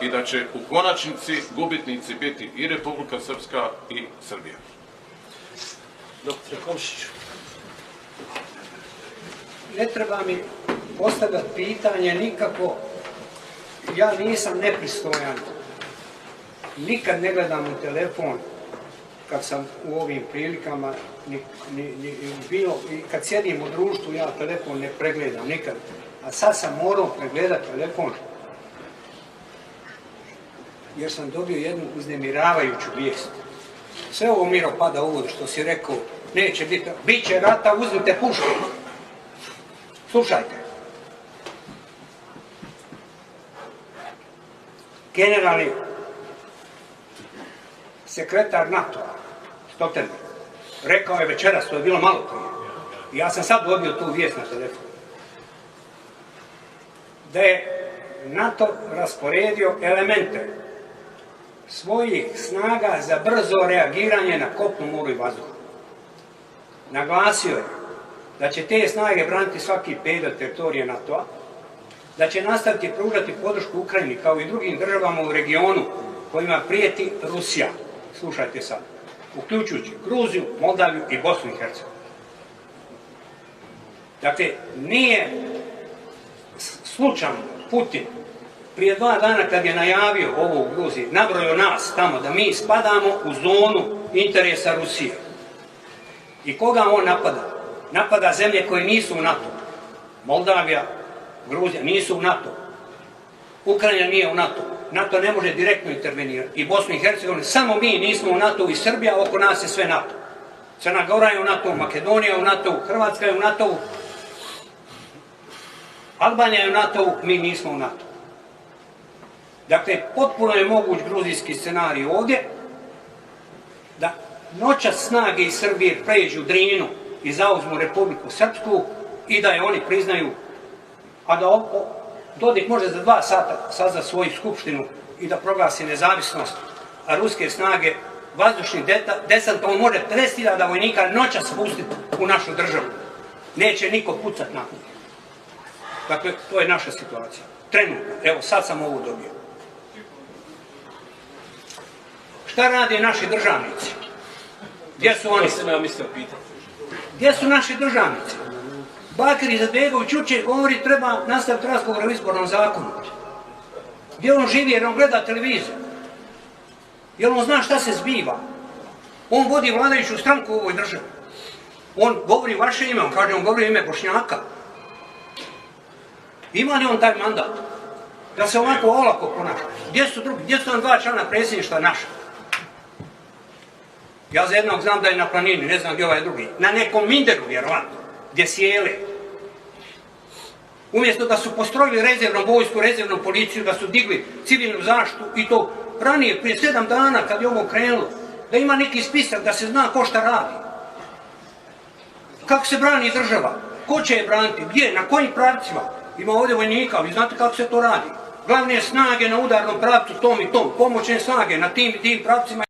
i da će u konačnici gubitnici biti i Republika Srpska i Srbija. Dr. Komšić. Ne treba mi postavljati pitanje nikako, ja nisam nepristojan, nikad ne gledam u telefon kad sam u ovim prilikama, bilo, kad sjedim u društvu ja telefon ne pregledam nikad, a sad sam morao pregledati telefon jer sam dobio jednu uznemiravajuću vijest. Sve ovo, Miro, pada u vodu što si rekao, neće biti, bit će rata, uzmite puške. Slušajte. Generalni sekretar NATO-a, Stoltenberg, rekao je večeras, to je bilo malo prije, i ja sam sad dobio tu vijest na telefonu, da je NATO rasporedio elemente svojih snaga za brzo reagiranje na kopnu, moru i vazduhu. Naglasio je da će te snage braniti svaki pedalj teritorije NATO-a, da će nastaviti pružati podršku Ukrajini kao i drugim državama u regionu kojima prijeti Rusija. Slušajte sad, uključujući Gruziju, Moldaviju i Bosnu i Hercegovinu. Dakle, nije slučajno Putin prije 2 dana kad je najavio ovo u Gruziji, nabrojio nas tamo da mi spadamo u zonu interesa Rusije. I koga on napada? Napada zemlje koje nisu u NATO. Moldavija, Gruzija nisu u NATO. Ukrajina nije u NATO. NATO ne može direktno intervenirati. I Bosna i Hercegovina, samo mi nismo u NATO i Srbija, oko nas je sve NATO. Crna Gora je u NATO, Makedonija je u NATO, Hrvatska je u NATO, Albanija je u NATO, mi nismo u NATO. Dakle, potpuno je moguć gruzijski scenarij ovdje, da noćas snage iz Srbije pređu Drinu i zauzmu Republiku Srpsku i da je oni priznaju, a da Dodik može za 2 sata sazva svoju skupštinu i da proglasi nezavisnost, a ruske snage vazdušni desant, on može 50.000 vojnika noćas spustiti u našu državu. Neće niko pucat na njih. Dakle, to je naša situacija. Trenutno, evo sad sam ovo dobio. Šta rade naši državnici? Gdje su oni? Gdje su naši državnici? Bakir Izetbegović jučer govori treba nastaviti razgovor o izbornom zakonu. Gdje on živi jer on gleda televiziju? Jer on zna šta se zbiva? On vodi vladajuću stranku u ovoj državi. On govori vaše ime, on kaže on govori ime Bošnjaka. Ima li on taj mandat? Da se ovako olako ponaša? Gdje su drugi? Gdje su nam 2 člana predsjedništva naša? Ja za jednog znam da je na planini, ne znam gdje ovaj drugi. Na nekom minderu, vjerovatno, gdje sjele. Umjesto da su postrojili rezervnu vojsku, rezervnu policiju, da su digli civilnu zaštitu i to ranije, prije 7 dana kad je ovo krenulo, da ima neki spisak da se zna ko šta radi. Kako se brani država? Ko će je braniti? Gdje? Na kojim pravcima? Ima ovdje vojnika, vi znate kako se to radi. Glavne snage na udarnom pravcu tom i tom, pomoćne snage na tim i tim pravcima.